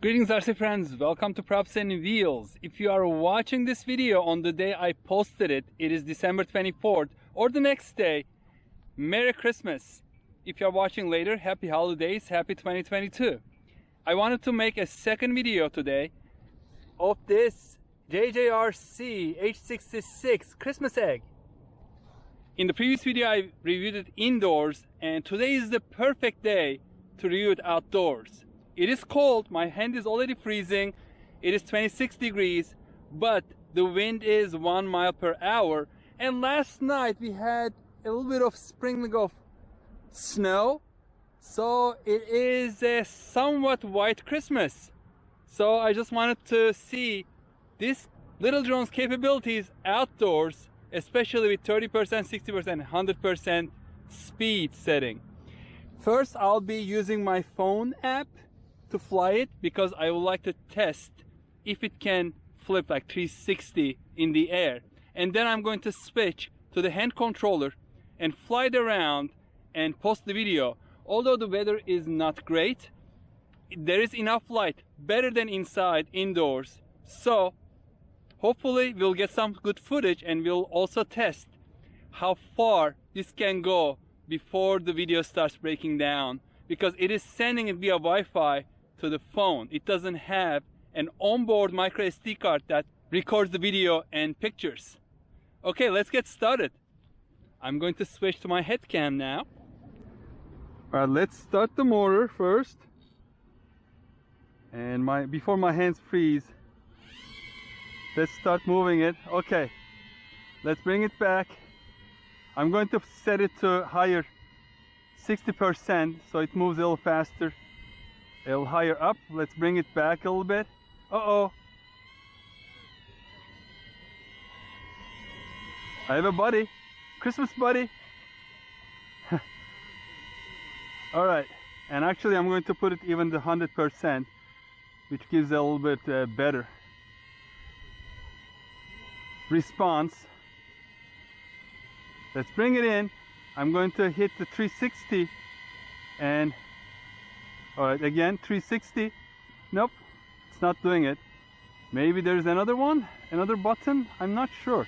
Greetings RC friends, welcome to Props and Wheels. If you are watching this video on the day I posted it, it is December 24th or the next day, Merry Christmas. If you are watching later, Happy Holidays, Happy 2022. I wanted to make a second video today of this JJRC H66 Christmas Egg. In the previous video I reviewed it indoors, and today is the perfect day to review it outdoors. It is cold, my hand is already freezing, it is 26 degrees, but the wind is 1 mile per hour, and last night we had a little bit of sprinkling of snow, so it is a somewhat white Christmas. So I just wanted to see this little drone's capabilities outdoors, especially with 30%, 60%, 100% speed setting. First, I'll be using my phone app to fly it because I would like to test if it can flip like 360 in the air. And then I'm going to switch to the hand controller and fly it around and post the video. Although the weather is not great, there is enough light, better than inside, indoors. So hopefully we'll get some good footage, and we'll also test how far this can go before the video starts breaking down, because it is sending it via Wi-Fi to the phone. It doesn't have an onboard micro SD card that records the video and pictures. Okay, let's get started. I'm going to switch to my head cam now. Alright, let's start the motor first. And before my hands freeze, let's start moving it. Okay, let's bring it back. I'm going to set it to higher 60% so it moves a little faster. A little higher up. Let's bring it back a little bit. Uh-oh. I have a buddy. Christmas buddy. Alright. And actually I'm going to put it even to 100%, which gives a little bit better response. Let's bring it in. I'm going to hit the 360 and alright, again 360. Nope, it's not doing it. Maybe there's another one, another button, I'm not sure.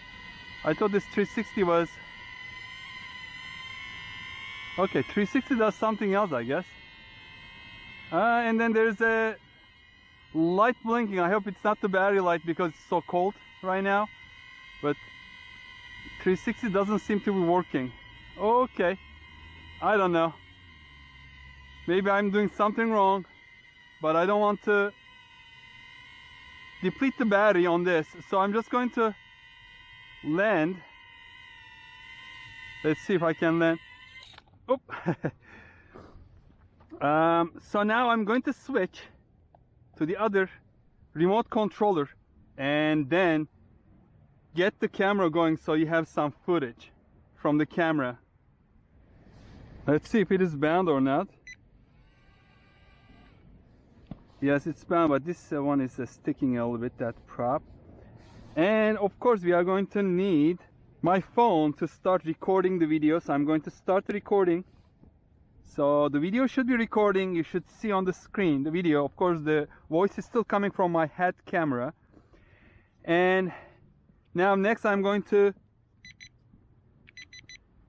I thought this 360 was okay. 360 does something else, I guess. And then there's a light blinking. I hope it's not the battery light because it's so cold right now, but 360 doesn't seem to be working. Okay, I don't know. Maybe I'm doing something wrong, but I don't want to deplete the battery on this. So I'm just going to land. Let's see if I can land. Oh. So now I'm going to switch to the other remote controller and then get the camera going so you have some footage from the camera. Let's see if it is bound or not. Yes, it's bound, but this one is sticking a little bit, that prop. And of course we are going to need my phone to start recording the video. So I'm going to start the recording. So the video should be recording. You should see on the screen the video. Of course the voice is still coming from my head camera. And now next I'm going to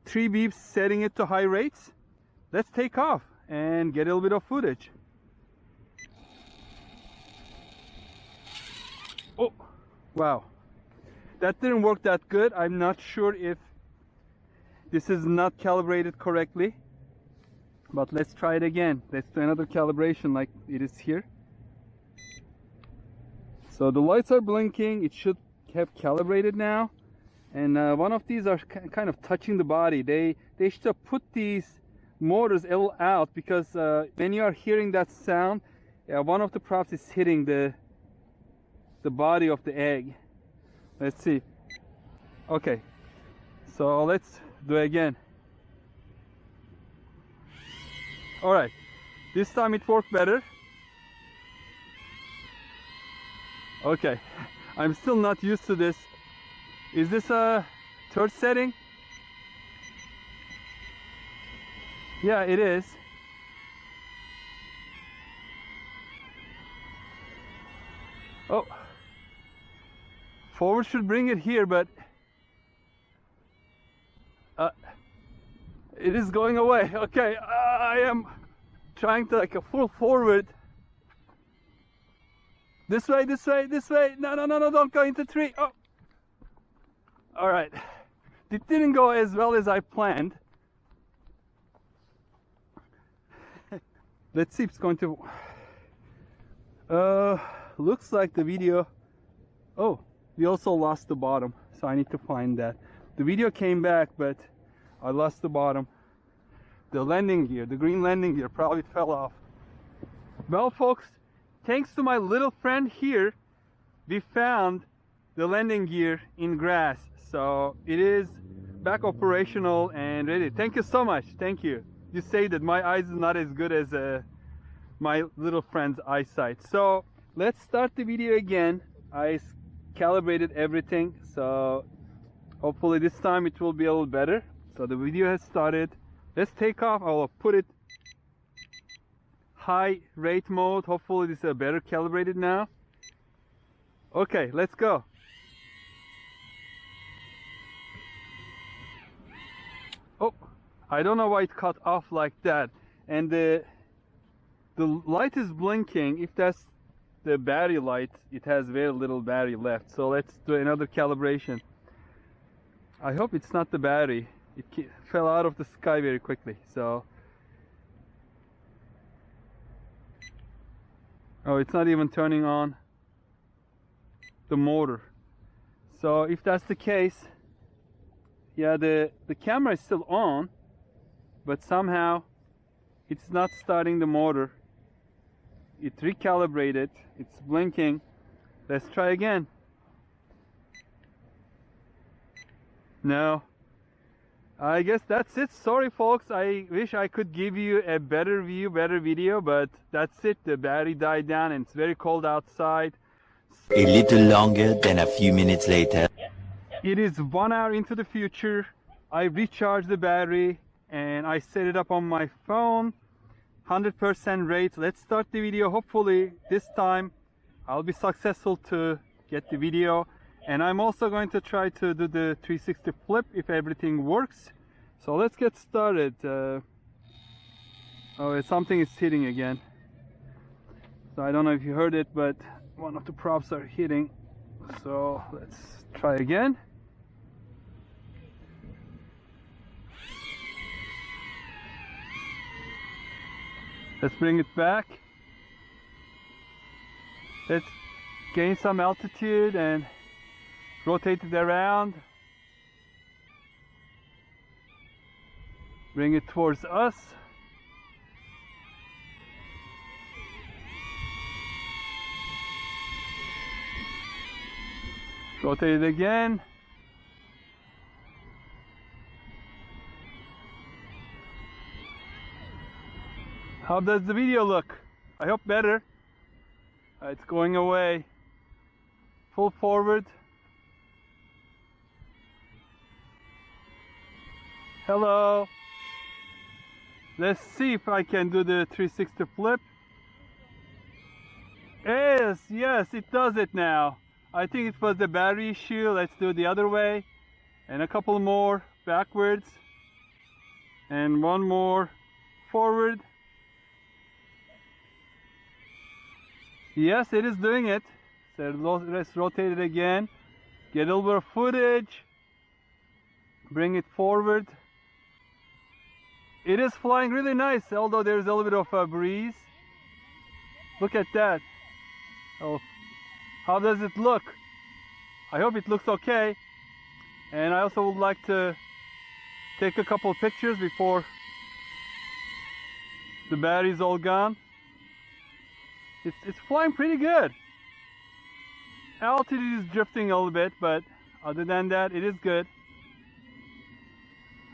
3 beeps, setting it to high rates. Let's take off and get a little bit of footage. Oh, wow. That didn't work that good. I'm not sure if this is not calibrated correctly. But let's try it again. Let's do another calibration like it is here. So the lights are blinking. It should have calibrated now. And one of these are kind of touching the body. They should have put these motors a little out, because when you are hearing that sound, one of the props is hitting the body of the egg. Let's see. Okay, so let's do it again. Alright, this time it worked better. Okay, I'm still not used to this. Is this a third setting? Yeah, it is. Oh, forward should bring it here, but it is going away. Okay, I am trying to like a full forward. This way, this way, this way. No, no, no, no, don't go into tree. Oh. All right. It didn't go as well as I planned. Let's see if it's going to... looks like the video... Oh, we also lost the bottom, so I need to find that. The video came back, but I lost the bottom. The landing gear, the green landing gear, probably fell off. Well, folks, thanks to my little friend here, we found the landing gear in grass. So it is back operational and ready. Thank you so much. Thank you. You say that my eyes is not as good as my little friend's eyesight. So let's start the video again. I calibrated everything, so hopefully this time it will be a little better. So the video has started. Let's take off. I will put it high rate mode. Hopefully this is better calibrated now. Okay, let's go. Oh, I don't know why it cut off like that. And the light is blinking. If that's the battery light, it has very little battery left. So let's do another calibration. I hope it's not the battery. It fell out of the sky very quickly. So, oh, it's not even turning on the motor. So if that's the case, yeah, the camera is still on, but somehow it's not starting the motor. It recalibrated, it's blinking. Let's try again. No, I guess that's it. Sorry folks, I wish I could give you a better view, better video, but that's it. The battery died down and it's very cold outside. A little longer than a few minutes later. It is 1 hour into the future. I recharged the battery and I set it up on my phone. 100% rate. Let's start the video. Hopefully this time I'll be successful to get the video. And I'm also going to try to do the 360 flip if everything works. So let's get started. Oh, something is hitting again. So I don't know if you heard it, but one of the props are hitting. So let's try again. Let's bring it back. Let's gain some altitude and rotate it around. Bring it towards us. Rotate it again. How does the video look? I hope better. It's going away. Full forward. Hello. Let's see if I can do the 360 flip. Yes, yes, it does it now. I think it was the battery issue. Let's do it the other way. And a couple more backwards. And one more forward. Yes, it is doing it. So let's rotate it again. Get a little bit of footage. Bring it forward. It is flying really nice, although there's a little bit of a breeze. Look at that. Oh, how does it look? I hope it looks okay. And I also would like to take a couple of pictures before the battery's all gone. It's flying pretty good. Altitude is drifting a little bit, but other than that, it is good.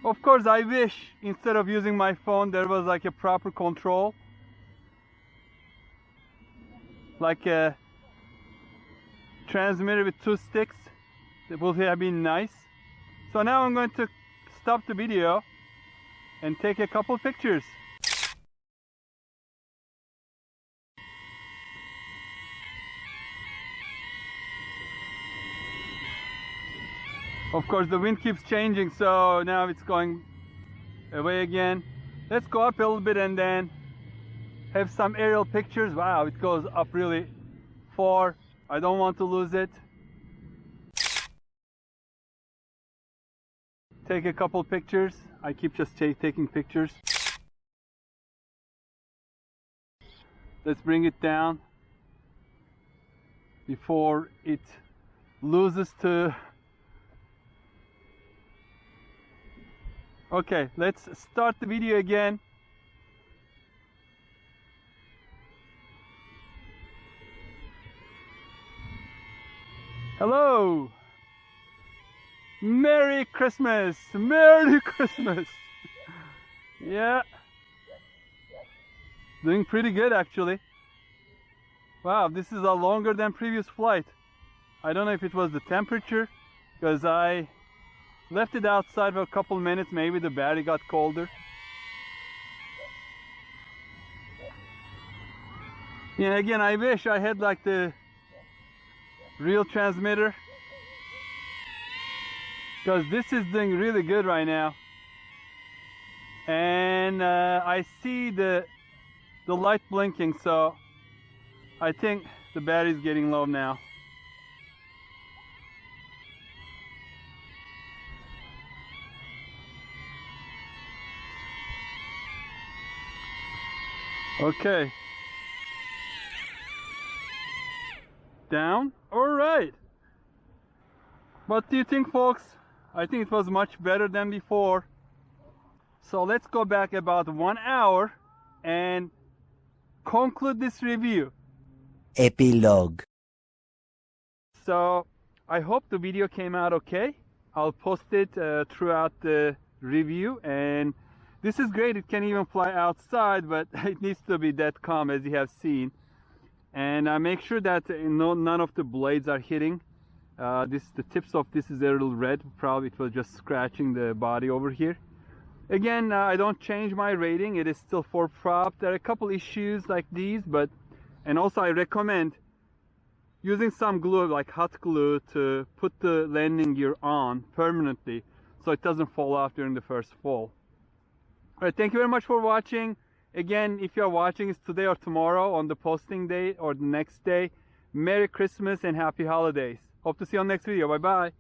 Of course, I wish instead of using my phone, there was like a proper control. Like a transmitter with 2 sticks. That would have been nice. So now I'm going to stop the video and take a couple of pictures. Of course the wind keeps changing, so now it's going away again. Let's go up a little bit and then have some aerial pictures. Wow, it goes up really far. I don't want to lose it. Take a couple pictures. I keep just taking pictures. Let's bring it down before it loses to... Okay, let's start the video again. Hello! Merry Christmas! Merry Christmas! Yeah. Doing pretty good actually. Wow, this is a longer than previous flight. I don't know if it was the temperature, because I left it outside for a couple minutes. Maybe the battery got colder. Yeah, again, I wish I had like the real transmitter, because this is doing really good right now. And I see the light blinking, so I think the battery's getting low now. Okay. Down. All right. What do you think, folks? I think it was much better than before. So let's go back about 1 hour and conclude this review. Epilogue. So I hope the video came out okay. I'll post it throughout the review, and this is great. It can even fly outside, but it needs to be that calm, as you have seen. And make sure that none of the blades are hitting. The tips of this is a little red. Probably it was just scratching the body over here. Again, I don't change my rating. It is still for prop. There are a couple issues like these, and also I recommend using some glue, like hot glue, to put the landing gear on permanently so it doesn't fall off during the first fall. Alright, thank you very much for watching. Again, if you are watching this today or tomorrow on the posting day or the next day, Merry Christmas and Happy Holidays. Hope to see you on the next video. Bye bye.